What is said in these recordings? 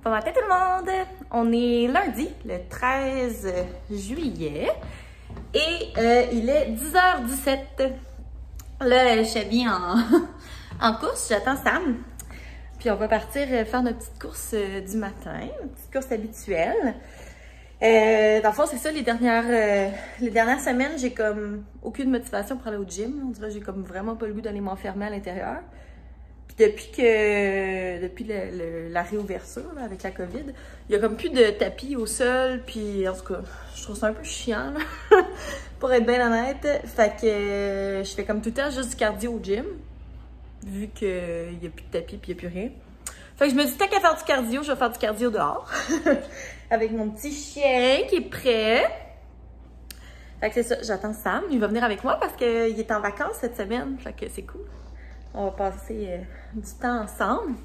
Bon matin tout le monde! On est lundi, le 13 juillet, et il est 10h17. Là, je suis bien en course, j'attends Sam. Puis on va partir faire notre petite course du matin, une petite course habituelle. Dans le fond, c'est ça, les dernières semaines, j'ai comme aucune motivation pour aller au gym. On dirait que j'ai comme vraiment pas le goût d'aller m'enfermer à l'intérieur. Puis depuis la réouverture là, avec la COVID, il y a comme plus de tapis au sol. Puis en tout cas, je trouve ça un peu chiant, là, pour être bien honnête. Fait que je fais comme tout le temps juste du cardio au gym, vu qu'il n'y a plus de tapis puis il n'y a plus rien. Fait que je me dis, tant qu'à faire du cardio, je vais faire du cardio dehors. Avec mon petit chien qui est prêt. Fait que c'est ça, j'attends Sam. Il va venir avec moi parce qu'il est en vacances cette semaine. Fait que c'est cool. On va passer du temps ensemble.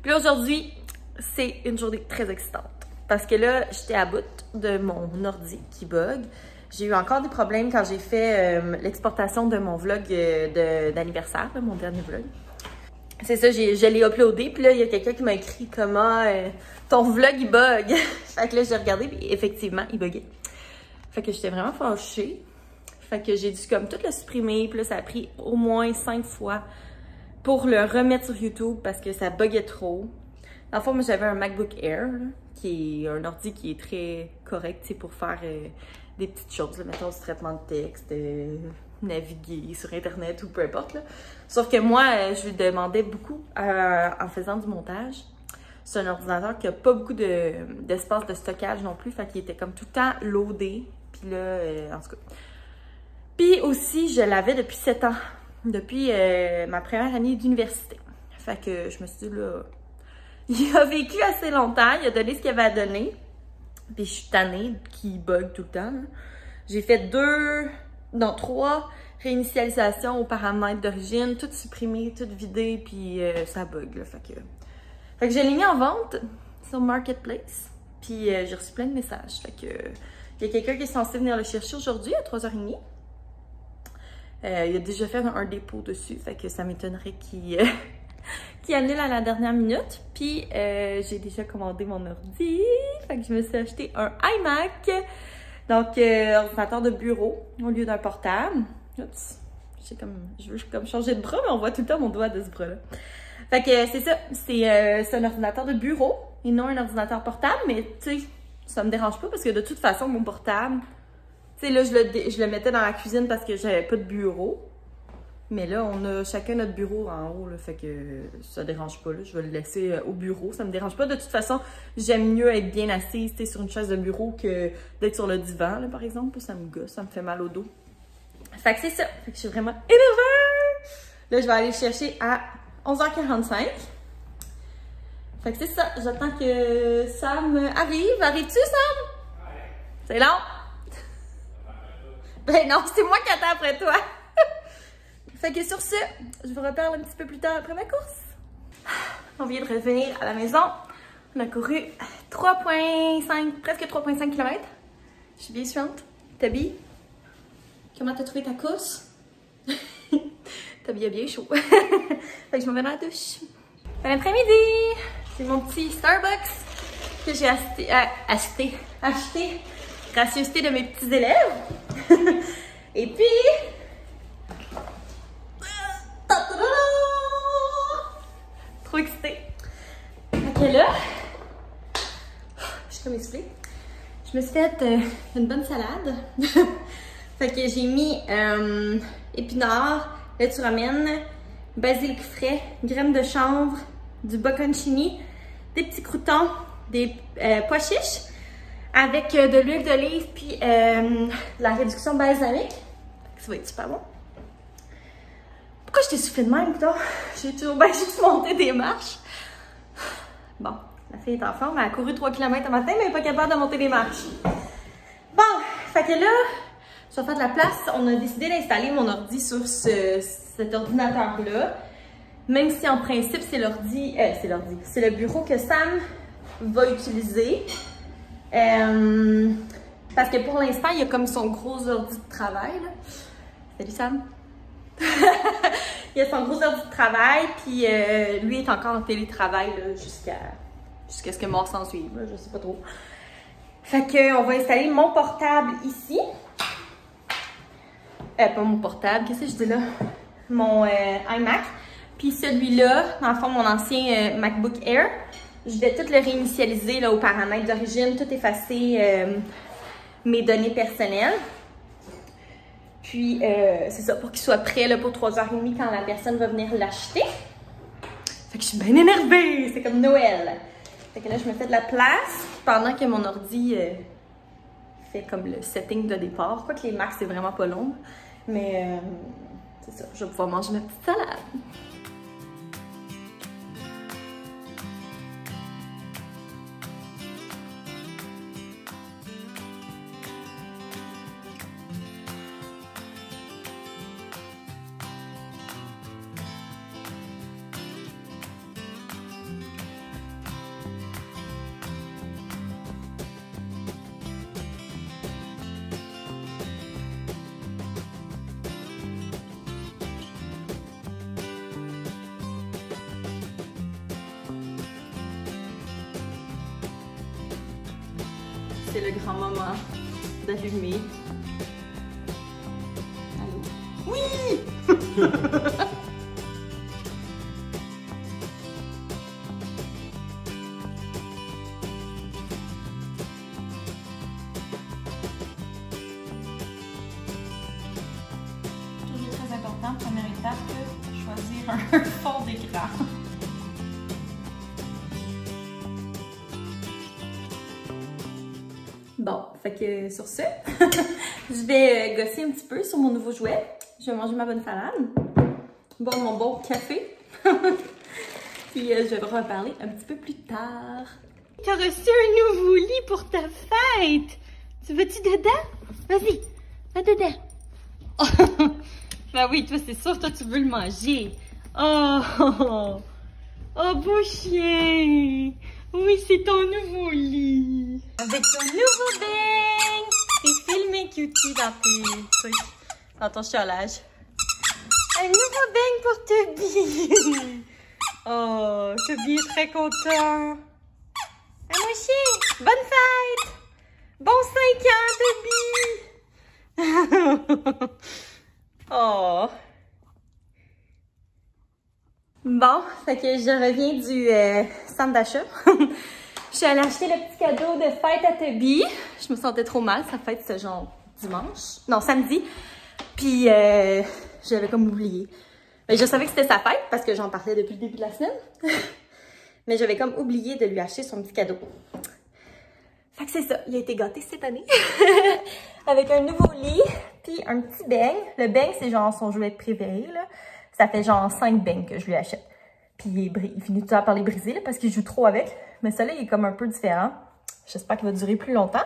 Puis là, aujourd'hui, c'est une journée très excitante. Parce que là, j'étais à bout de mon ordi qui bug. J'ai eu encore des problèmes quand j'ai fait l'exportation de mon vlog d'anniversaire, mon dernier vlog. C'est ça, je l'ai uploadé. Puis là, il y a quelqu'un qui m'a écrit comment ton vlog, il bug. Fait que là, j'ai regardé, puis effectivement, il buguait. Fait que j'étais vraiment fâchée. Fait que j'ai dû comme tout le supprimer. Puis là, ça a pris au moins 5 fois pour le remettre sur YouTube parce que ça buguait trop. Dans le fond, moi, j'avais un MacBook Air, là, qui est un ordi qui est très correct pour faire des petites choses, là, mettons du traitement de texte, naviguer sur Internet ou peu importe. Là. Sauf que moi, je lui demandais beaucoup en faisant du montage. C'est un ordinateur qui n'a pas beaucoup d'espace de stockage non plus, fait qu'il était comme tout le temps loadé. Puis là, en tout cas. Puis aussi, je l'avais depuis 7 ans. Depuis ma première année d'université. Fait que je me suis dit, là, il a vécu assez longtemps, il a donné ce qu'il avait à donner. Puis je suis tannée qu'il bug tout le temps. J'ai fait 3 réinitialisations aux paramètres d'origine, tout supprimé, tout vidé, puis ça bug, là. Fait que je l'ai mis en vente sur Marketplace, puis j'ai reçu plein de messages. Fait que il y a quelqu'un qui est censé venir le chercher aujourd'hui à 3h30. Il a déjà fait un dépôt dessus, fait que ça m'étonnerait qu'il annule à la dernière minute. Puis j'ai déjà commandé mon ordi, fait que je me suis acheté un iMac, donc ordinateur de bureau au lieu d'un portable. Oups, je veux comme changer de bras, mais on voit tout le temps mon doigt de ce bras-là. Fait que c'est ça, c'est un ordinateur de bureau et non un ordinateur portable, mais tu sais, ça me dérange pas parce que de toute façon, mon portable, tu sais, là, je le mettais dans la cuisine parce que j'avais pas de bureau. Mais là, on a chacun notre bureau en haut, là, fait que ça dérange pas, là. Je vais le laisser au bureau, ça me dérange pas. De toute façon, j'aime mieux être bien assise, tu sais, sur une chaise de bureau que d'être sur le divan, là, par exemple. Ça me gosse, ça me fait mal au dos. Fait que c'est ça. Fait que je suis vraiment énervée! Là, je vais aller le chercher à 11h45. Fait que c'est ça. J'attends que Sam arrive. Arrives-tu, Sam? Ouais. C'est long? Ben non, c'est moi qui attends après toi. Fait que sur ce, je vous reparle un petit peu plus tard après ma course. On vient de revenir à la maison. On a couru 3,5, presque 3,5 km. Je suis bien suante. Tabi, comment t'as trouvé ta course? Tabi a bien chaud. Fait que je m'en vais dans la douche. Bon après-midi! C'est mon petit Starbucks que j'ai acheté. Gracieuseté de mes petits élèves. Et puis... Trop excitée. Ok là, je suis comme essoufflée. Je me suis fait une bonne salade. Fait que j'ai mis épinards, laitue romaine, basilic frais, graines de chanvre, du bocconcini, des petits croûtons, des pois chiches, avec de l'huile d'olive puis la réduction balsamique. Ça va être super bon. Pourquoi je t'ai soufflé de même, putain? J'ai toujours bien juste monté des marches. Bon, la fille est en forme, elle a couru 3 km le matin, mais elle n'est pas capable de monter des marches. Bon, fait que là, je vais faire de la place. On a décidé d'installer mon ordi sur cet ordinateur-là. Même si en principe, c'est le bureau que Sam va utiliser. Parce que pour l'instant, il y a comme son gros ordi de travail. Là. Salut Sam! Il a son gros ordi de travail, puis lui est encore en télétravail jusqu'à jusqu'à ce que mort s'en suive, je sais pas trop. Fait que on va installer mon portable ici. Pas mon portable, qu'est-ce que je dis là? Mon iMac. Puis celui-là, dans le fond, mon ancien MacBook Air. Je vais tout le réinitialiser là, aux paramètres d'origine, tout effacer mes données personnelles. Puis, c'est ça, pour qu'il soit prêt là, pour 3h30 quand la personne va venir l'acheter. Fait que je suis bien énervée, c'est comme Noël. Fait que là, je me fais de la place pendant que mon ordi fait comme le setting de départ. Quoique les Macs, c'est vraiment pas long. Mais c'est ça, je vais pouvoir manger ma petite salade. C'est le grand moment d'allumer. Allô? Oui! Toujours très important, première étape, choisir un fond d'écran. Bon, fait que sur ce, je vais gosser un petit peu sur mon nouveau jouet. Je vais manger ma bonne salade, boire mon bon café, puis je vais vous reparler un petit peu plus tard. Tu as reçu un nouveau lit pour ta fête! Tu vas-tu dedans? Vas-y, va dedans. Oh, ben oui, toi c'est sûr, toi tu veux le manger. Oh, oh beau chien! Oui, c'est ton nouveau lit. Avec ton nouveau beigne. T'es filmé, cutie, dans tes trucs. Dans ton chiolage. Un nouveau beigne pour Toby. Oh, Toby est très content. Ah, mon chien, bonne fête. Bon 5 ans, Toby. Oh. Bon, fait que je reviens du centre d'achat. Je suis allée acheter le petit cadeau de fête à Toby. Je me sentais trop mal, sa fête c'était genre dimanche. Non, samedi. Puis j'avais comme oublié. Mais je savais que c'était sa fête parce que j'en parlais depuis le début de la semaine. Mais j'avais comme oublié de lui acheter son petit cadeau. Fait que c'est ça, il a été gâté cette année. Avec un nouveau lit, puis un petit beigne. Le beigne, c'est genre son jouet préféré, là. Ça fait genre 5 beignes que je lui achète. Puis il finit tout par les briser là, parce qu'il joue trop avec. Mais celui-là, il est comme un peu différent. J'espère qu'il va durer plus longtemps.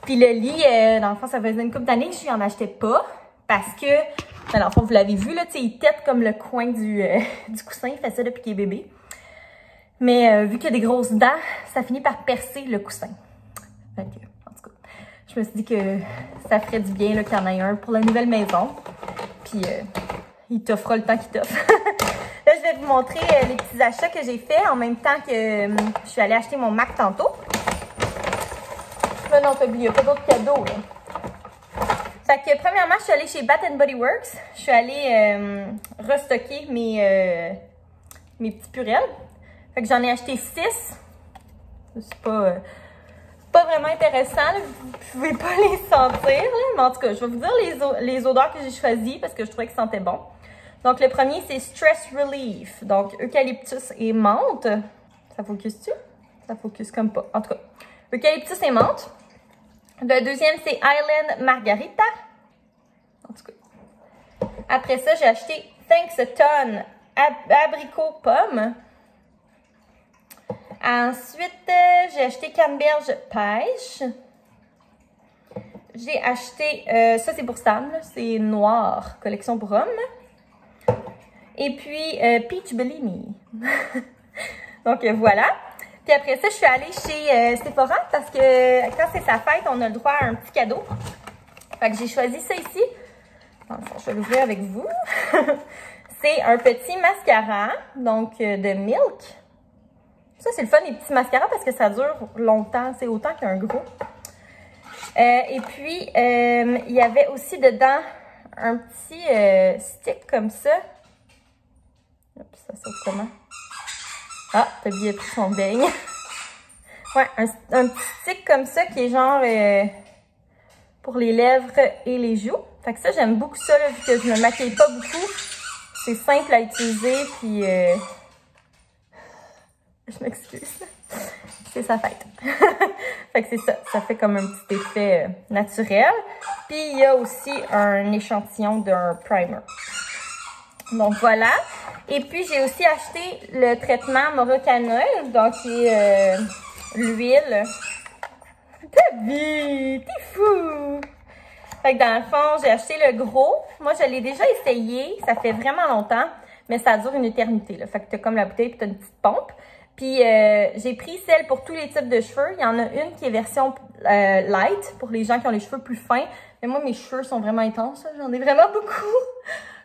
Puis le lit, dans le fond, ça faisait une couple d'années que je lui en achetais pas. Parce que, dans le fond, vous l'avez vu, là, tu sais, il tète comme le coin du coussin. Il fait ça depuis qu'il est bébé. Mais vu qu'il y a des grosses dents, ça finit par percer le coussin. Fait que, en tout cas, je me suis dit que ça ferait du bien qu'il y en ait un pour la nouvelle maison. Puis il t'offrera le temps qu'il t'offre. Là, je vais vous montrer les petits achats que j'ai faits en même temps que je suis allée acheter mon Mac tantôt. Mais non, il n'y a pas d'autres cadeaux, là. Fait que, premièrement, je suis allée chez Bath & Body Works. Je suis allée restocker mes petits purelles. Fait que j'en ai acheté 6. C'est pas vraiment intéressant, là. Vous pouvez pas les sentir, là. Mais en tout cas, je vais vous dire les odeurs que j'ai choisies parce que je trouvais qu'ils sentaient bon. Donc, le premier, c'est Stress Relief. Donc, eucalyptus et menthe. Ça focus-tu? Ça focus comme pas. En tout cas, eucalyptus et menthe. Le deuxième, c'est Island Margarita. En tout cas. Après ça, j'ai acheté Thanks a Ton abricot pomme. Ensuite, j'ai acheté canneberge pêche. J'ai acheté, ça c'est pour Sam, c'est noir, collection pour hommes. Et puis, Peach Bellini. Donc voilà. Puis après ça, je suis allée chez Sephora parce que quand c'est sa fête, on a le droit à un petit cadeau. Fait que j'ai choisi ça ici. Enfin, je vais l'ouvrir avec vous. C'est un petit mascara, donc de Milk. Ça, c'est le fun, les petits mascaras, parce que ça dure longtemps. C'est autant qu'un gros. Et puis, il y avait aussi dedans un petit stick comme ça. Hop, ça saute comment? Ah, Toby a pris son beigne. Ouais, un petit stick comme ça qui est genre pour les lèvres et les joues. Fait que ça, j'aime beaucoup ça, là, vu que je me maquille pas beaucoup. C'est simple à utiliser, puis je m'excuse. C'est sa fête. Fait que c'est ça. Ça fait comme un petit effet naturel. Puis il y a aussi un échantillon d'un primer. Donc voilà. Et puis j'ai aussi acheté le traitement Morocanol. Donc qui est l'huile. Toby, t'es fou! Fait que dans le fond, j'ai acheté le gros. Moi, je l'ai déjà essayé. Ça fait vraiment longtemps. Mais ça dure une éternité, là. Fait que t'as comme la bouteille puis t'as une petite pompe. Puis j'ai pris celle pour tous les types de cheveux. Il y en a une qui est version light pour les gens qui ont les cheveux plus fins. Mais moi, mes cheveux sont vraiment intenses. J'en ai vraiment beaucoup.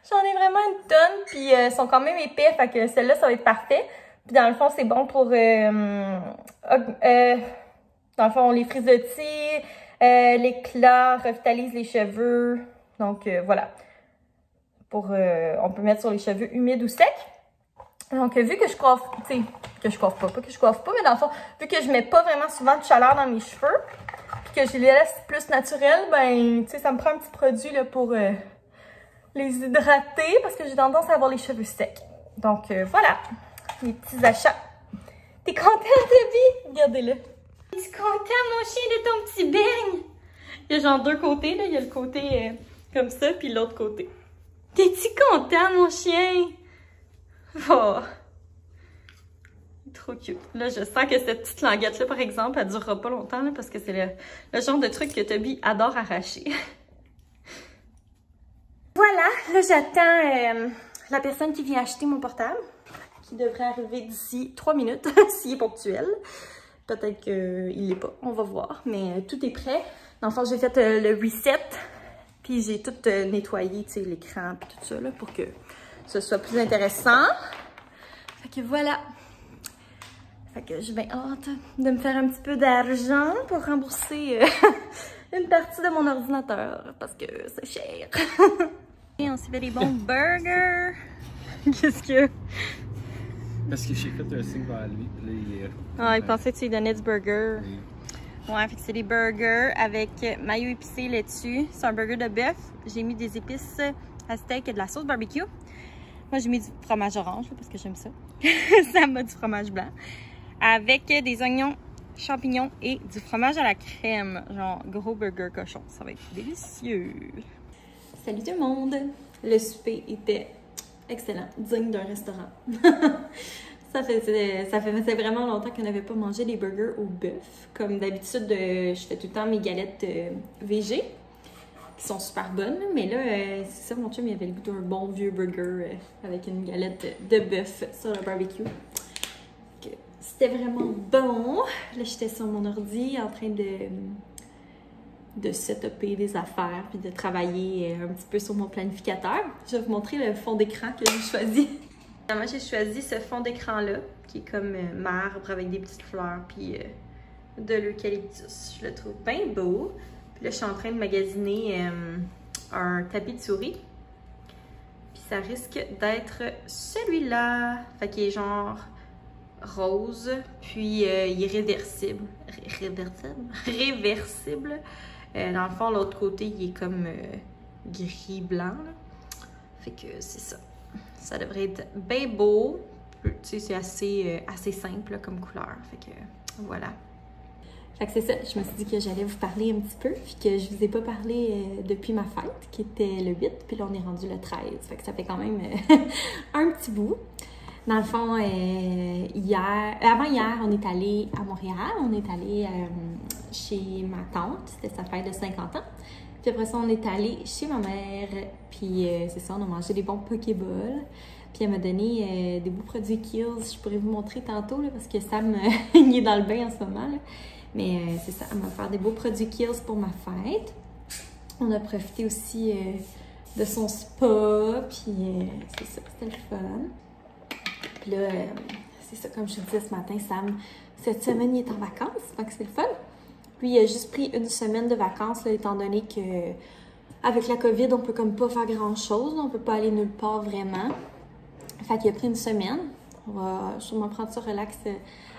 J'en ai vraiment une tonne. Puis ils sont quand même épais. Fait que celle-là, ça va être parfait. Puis dans le fond, c'est bon pour... dans le fond, les frisottis, l'éclat, revitalise les cheveux. Donc voilà. On peut mettre sur les cheveux humides ou secs. Donc, vu que je coiffe, tu sais, que je coiffe pas, mais dans le fond, vu que je mets pas vraiment souvent de chaleur dans mes cheveux, puis que je les laisse plus naturels, ben, tu sais, ça me prend un petit produit, là, pour les hydrater, parce que j'ai tendance à avoir les cheveux secs. Donc, voilà, mes petits achats. T'es content, Toby? Regardez-le. T'es content, mon chien, de ton petit beigne? Il y a genre deux côtés, là. Il y a le côté comme ça, puis l'autre côté. T'es-tu content, mon chien? Oh! Trop cute. Là, je sens que cette petite languette-là, par exemple, elle ne durera pas longtemps, là, parce que c'est le genre de truc que Toby adore arracher. Voilà, là, j'attends la personne qui vient acheter mon portable, qui devrait arriver d'ici 3 minutes, s'il est ponctuel. Peut-être qu'il l'est pas, on va voir, mais tout est prêt. Dans le fond, j'ai fait le reset, puis j'ai tout nettoyé, tu sais, l'écran, puis tout ça, là, pour que ce soit plus intéressant. Fait que voilà. Fait que j'ai bien hâte de me faire un petit peu d'argent pour rembourser une partie de mon ordinateur parce que c'est cher. Et on s'est fait des bons burgers. Qu'est-ce que... Parce que j'ai fait un signe vers lui. Ah, il pensait que tu lui donnais du burger. Oui. Ouais, fait que c'est des burgers avec mayo épicé laitue. C'est un burger de bœuf. J'ai mis des épices à steak et de la sauce barbecue. Moi, j'ai mis du fromage orange parce que j'aime ça. Ça m'a du fromage blanc. Avec des oignons, champignons et du fromage à la crème. Genre gros burger cochon. Ça va être délicieux. Salut tout le monde! Le souper était excellent, digne d'un restaurant. Ça faisait vraiment longtemps qu'on n'avait pas mangé des burgers au bœuf. Comme d'habitude, je fais tout le temps mes galettes végé, qui sont super bonnes. Mais là, c'est ça, mon chum, il avait le goût d'un bon vieux burger avec une galette de bœuf sur le barbecue. C'était vraiment bon. Là, j'étais sur mon ordi en train de setuper des affaires puis de travailler un petit peu sur mon planificateur. Je vais vous montrer le fond d'écran que j'ai choisi. Moi, j'ai choisi ce fond d'écran-là, qui est comme marbre avec des petites fleurs puis de l'eucalyptus. Je le trouve bien beau. Puis là, je suis en train de magasiner un tapis de souris. Puis ça risque d'être celui-là. Fait qu'il est genre rose, puis il est réversible. Réversible. Dans le fond, l'autre côté, il est comme gris-blanc. Fait que c'est ça. Ça devrait être bien beau. Tu sais, c'est assez simple là, comme couleur. Fait que voilà. Fait que c'est ça. Je me suis dit que j'allais vous parler un petit peu, puis que je vous ai pas parlé depuis ma fête, qui était le 8, puis là, on est rendu le 13. Fait que ça fait quand même un petit bout. Dans le fond, avant-hier, on est allé à Montréal. On est allé chez ma tante. C'était sa fête de 50 ans. Puis après ça, on est allé chez ma mère. Puis c'est ça, on a mangé des bons Pokéballs. Puis elle m'a donné des beaux produits Kiehl's. Je pourrais vous montrer tantôt, là, parce que Sam, il est dans le bain en ce moment. Là. Mais c'est ça, elle m'a fait des beaux produits Kiehl's pour ma fête. On a profité aussi de son spa. Puis c'est ça, c'était le fun. Puis là, c'est ça, comme je te disais ce matin, Sam, cette semaine, il est en vacances, donc c'est le fun. Lui, il a juste pris une semaine de vacances, là, étant donné que avec la COVID, on peut comme pas faire grand-chose, on peut pas aller nulle part vraiment. Fait qu'il a pris une semaine. On va sûrement prendre ça relax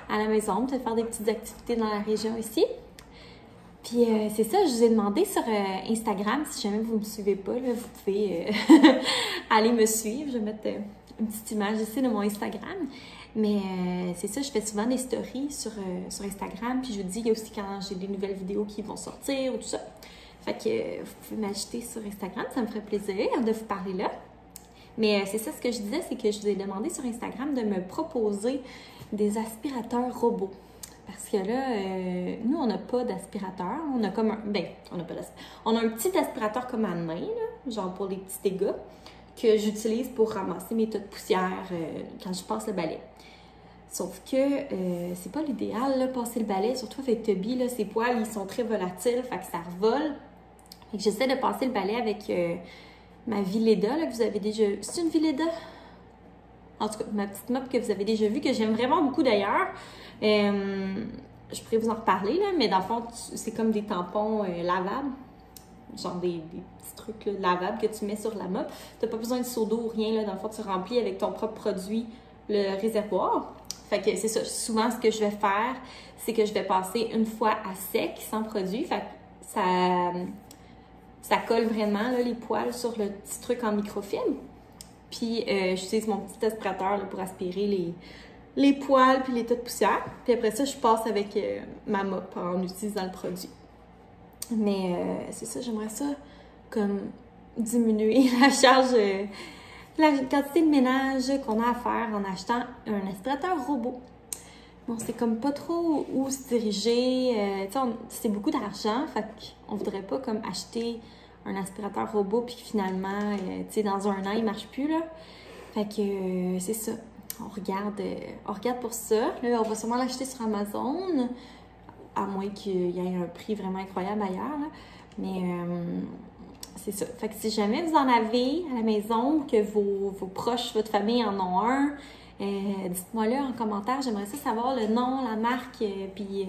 à la maison, peut-être faire des petites activités dans la région ici. Puis c'est ça, je vous ai demandé sur Instagram, si jamais vous ne me suivez pas, là, vous pouvez aller me suivre. Je vais mettre une petite image ici de mon Instagram. Mais c'est ça, je fais souvent des stories sur Instagram. Puis je vous dis aussi quand j'ai des nouvelles vidéos qui vont sortir ou tout ça. Fait que vous pouvez m'ajouter sur Instagram, ça me ferait plaisir de vous parler là. Mais c'est ça, ce que je disais, c'est que je vous ai demandé sur Instagram de me proposer des aspirateurs robots. Parce que là, nous, on n'a pas d'aspirateur. On a comme un... Ben, on n'a pas d'aspirateur. On a un petit aspirateur comme à main, là, genre pour les petits dégâts, que j'utilise pour ramasser mes tas de poussière quand je passe le balai. Sauf que c'est pas l'idéal, là, passer le balai, surtout avec Toby, là, ses poils, ils sont très volatiles, fait que ça revole. Fait que j'essaie de passer le balai avec ma Vileda, là, que vous avez déjà... C'est une Vileda? En tout cas, ma petite mop que vous avez déjà vue, que j'aime vraiment beaucoup d'ailleurs. Je pourrais vous en reparler, là, mais dans le fond, c'est comme des tampons lavables. Genre des petits trucs là, lavables que tu mets sur la mop. Tu n'as pas besoin de seau d'eau ou rien. Là. Dans le fond, tu remplis avec ton propre produit le réservoir. Fait que c'est ça. Souvent, ce que je vais faire, c'est que je vais passer une fois à sec, sans produit. Fait que ça colle vraiment là, les poils sur le petit truc en microfilm. Puis, j'utilise mon petit aspirateur là, pour aspirer les poils puis les tas de poussière. Puis après ça, je passe avec ma mop en utilisant le produit. Mais c'est ça, j'aimerais ça comme diminuer la charge, la quantité de ménage qu'on a à faire en achetant un aspirateur robot. Bon, c'est comme pas trop où se diriger. Tu sais, c'est beaucoup d'argent, fait qu'on voudrait pas comme acheter un aspirateur robot puis finalement, tu sais, dans un an, il marche plus, là. Fait que c'est ça. On regarde pour ça. Là, on va sûrement l'acheter sur Amazon, à moins qu'il y ait un prix vraiment incroyable ailleurs, là. Mais c'est ça. Fait que si jamais vous en avez à la maison, que vos proches, votre famille en ont un, dites-moi là en commentaire. J'aimerais ça savoir le nom, la marque, puis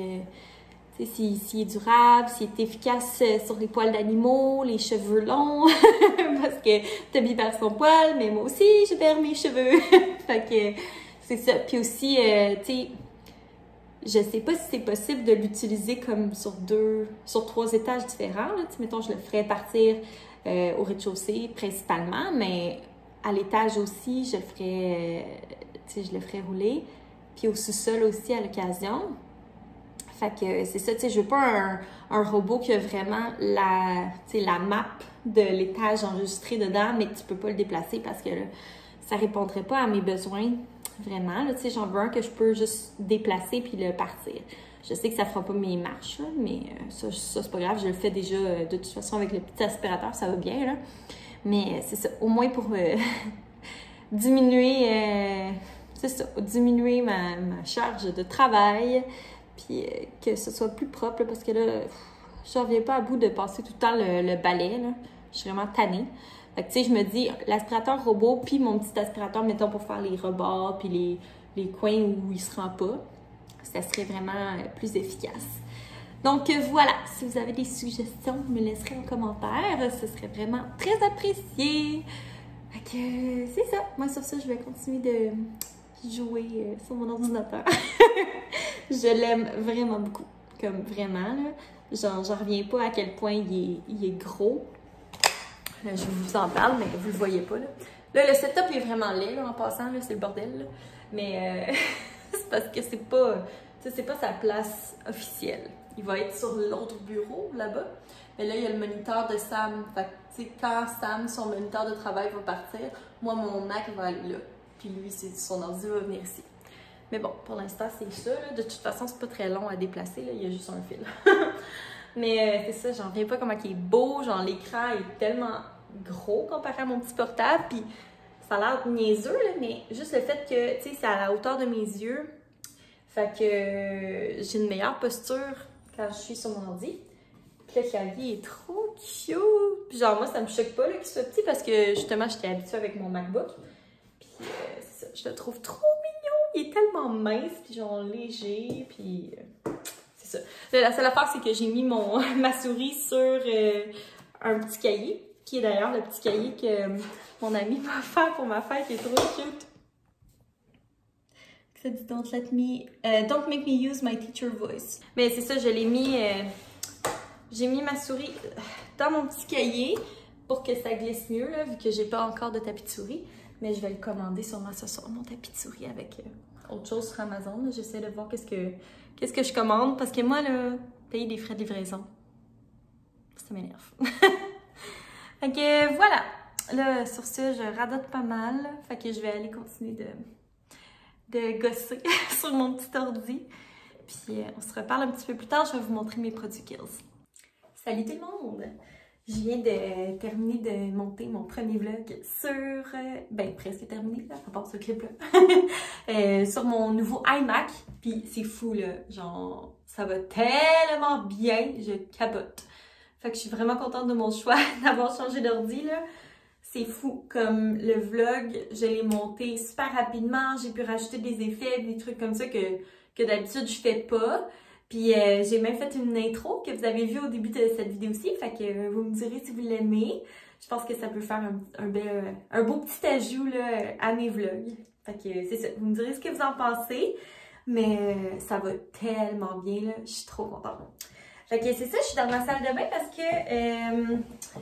s'il est durable, s'il est efficace sur les poils d'animaux, les cheveux longs, parce que Toby perd son poil, mais moi aussi, je perds mes cheveux. Fait que c'est ça. Puis aussi, tu sais, je sais pas si c'est possible de l'utiliser comme sur 3 étages différents. Là. Mettons, je le ferais partir au rez-de-chaussée principalement, mais à l'étage aussi, je le ferais rouler. Puis au sous-sol aussi à l'occasion. Fait que c'est ça, tu sais, je veux pas un robot qui a vraiment la map de l'étage enregistrée dedans, mais que tu peux pas le déplacer parce que là, ça répondrait pas à mes besoins vraiment. Tu sais, j'en veux un que je peux juste déplacer puis le partir. Je sais que ça fera pas mes marches, là, mais ça c'est pas grave, je le fais déjà de toute façon avec le petit aspirateur, ça va bien, là. Mais c'est ça, au moins pour diminuer ma charge de travail. Puis que ce soit plus propre, là, parce que là, je reviens pas à bout de passer tout le temps le balai, là. Je suis vraiment tannée. Fait que, tu sais, je me dis, l'aspirateur robot, puis mon petit aspirateur, mettons, pour faire les rebords, puis les coins où il se rend pas, ça serait vraiment plus efficace. Donc, voilà. Si vous avez des suggestions, vous me laisserez en commentaire. Ce serait vraiment très apprécié. Fait que, c'est ça. Moi, sur ça, je vais continuer de jouer sur mon ordinateur. Je l'aime vraiment beaucoup. Comme vraiment, là. Genre, j'en reviens pas à quel point il est gros. Là, je vous en parle, mais vous le voyez pas, là. Là, le setup est vraiment laid, là, en passant, là. C'est le bordel, là. Mais c'est parce que c'est pas sa place officielle. Il va être sur l'autre bureau, là-bas. Mais là, il y a le moniteur de Sam. Fait que, tu sais, quand Sam, son moniteur de travail va partir, moi, mon Mac va aller là. Puis lui, son ordi va venir ici. Mais bon, pour l'instant, c'est ça. Là. De toute façon, c'est pas très long à déplacer. Là. Il y a juste un fil. Mais c'est ça, j'en reviens pas comment il est beau. Genre, l'écran est tellement gros comparé à mon petit portable. Puis ça a l'air niaiseux, là, mais juste le fait que, tu sais, c'est à la hauteur de mes yeux. Fait que j'ai une meilleure posture quand je suis sur mon ordi. Puis le clavier est trop cute. Puis genre, moi, ça me choque pas qu'il soit petit parce que, justement, j'étais habituée avec mon MacBook. Puis c'est ça, je le trouve trop mignon. Il est tellement mince, puis genre léger, puis c'est ça. La seule affaire, c'est que j'ai mis ma souris sur un petit cahier, qui est d'ailleurs le petit cahier que mon ami m'a offert pour ma fête, qui est trop cute. Ça dit don't make me use my teacher voice. Mais c'est ça, je l'ai mis, j'ai mis ma souris dans mon petit cahier pour que ça glisse mieux, là, vu que j'ai pas encore de tapis de souris. Mais je vais le commander sûrement ce soir, mon tapis de souris, avec autre chose sur Amazon. J'essaie de voir qu'est-ce que je commande, parce que moi, là, payer des frais de livraison, ça m'énerve. Fait que voilà. Là, sur ça, je radote pas mal. Fait que je vais aller continuer de gosser sur mon petit ordi. Puis on se reparle un petit peu plus tard. Je vais vous montrer mes produits Kiehl's. Salut tout le monde! Je viens de terminer de monter mon premier vlog sur... ben, presque terminé, là, à part ce clip-là. Sur mon nouveau iMac. Puis c'est fou, là. Genre, ça va tellement bien. Je capote. Fait que je suis vraiment contente de mon choix d'avoir changé d'ordi, là. C'est fou. Comme le vlog, je l'ai monté super rapidement. J'ai pu rajouter des effets, des trucs comme ça que d'habitude je fais pas. Puis j'ai même fait une intro que vous avez vue au début de cette vidéo-ci. Fait que vous me direz si vous l'aimez. Je pense que ça peut faire un beau petit ajout là, à mes vlogs. Fait que c'est ça. Vous me direz ce que vous en pensez. Mais ça va tellement bien, là. Je suis trop contente. Fait que c'est ça, je suis dans ma salle de bain parce que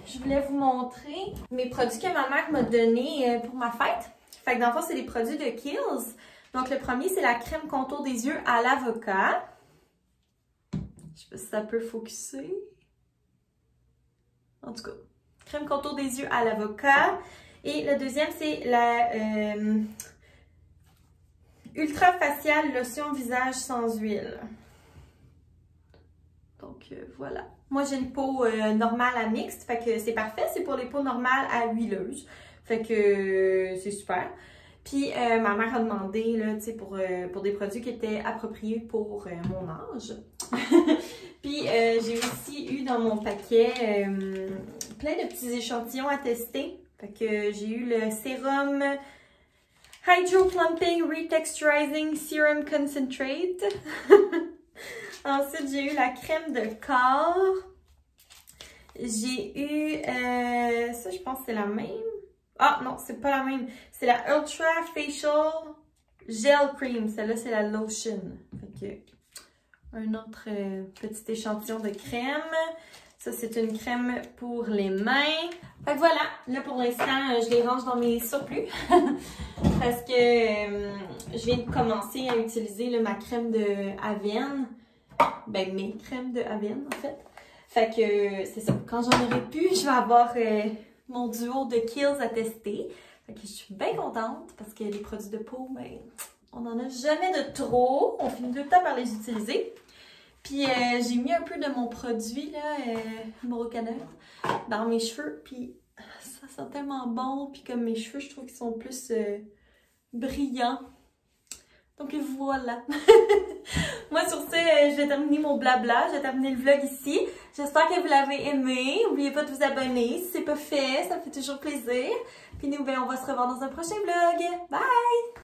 je voulais vous montrer mes produits que ma mère m'a donnés pour ma fête. Fait que dans le fond, c'est des produits de Kiehl's. Donc le premier, c'est la crème contour des yeux à l'avocat. Je sais pas si ça peut focuser. En tout cas, crème contour des yeux à l'avocat. Et le deuxième, c'est la Ultra Facial Lotion Visage sans huile. Donc voilà. Moi, j'ai une peau normale à mixte, fait que c'est parfait. C'est pour les peaux normales à huileuses. Fait que c'est super. Puis ma mère a demandé là, pour des produits qui étaient appropriés pour mon âge. Puis j'ai aussi eu dans mon paquet plein de petits échantillons à tester. Fait que j'ai eu le sérum Hydro Plumping Retexturizing Serum Concentrate. Ensuite, j'ai eu la crème de corps. J'ai eu ça, je pense que c'est la même. Ah non, c'est pas la même. C'est la Ultra Facial Gel Cream. Celle-là, c'est la lotion. Fait que, un autre petit échantillon de crème. Ça, c'est une crème pour les mains. Fait que voilà. Là, pour l'instant, je les range dans mes surplus. Parce que je viens de commencer à utiliser là, ma crème de Avène. Ben, mes crèmes de Avène, en fait. Fait que c'est ça. Quand j'en aurai plus, je vais avoir... mon duo de Kiehl's à tester. Fait que je suis bien contente parce que les produits de peau, ben, on n'en a jamais de trop. On finit tout le temps par les utiliser. Puis j'ai mis un peu de mon produit, là, Morocaneur, dans mes cheveux. Puis ça sent tellement bon. Puis comme mes cheveux, je trouve qu'ils sont plus brillants. Donc voilà. Moi sur ce, je vais terminer mon blabla, je vais terminer le vlog ici. J'espère que vous l'avez aimé. N'oubliez pas de vous abonner si c'est pas fait, ça me fait toujours plaisir. Puis nous, ben, on va se revoir dans un prochain vlog. Bye!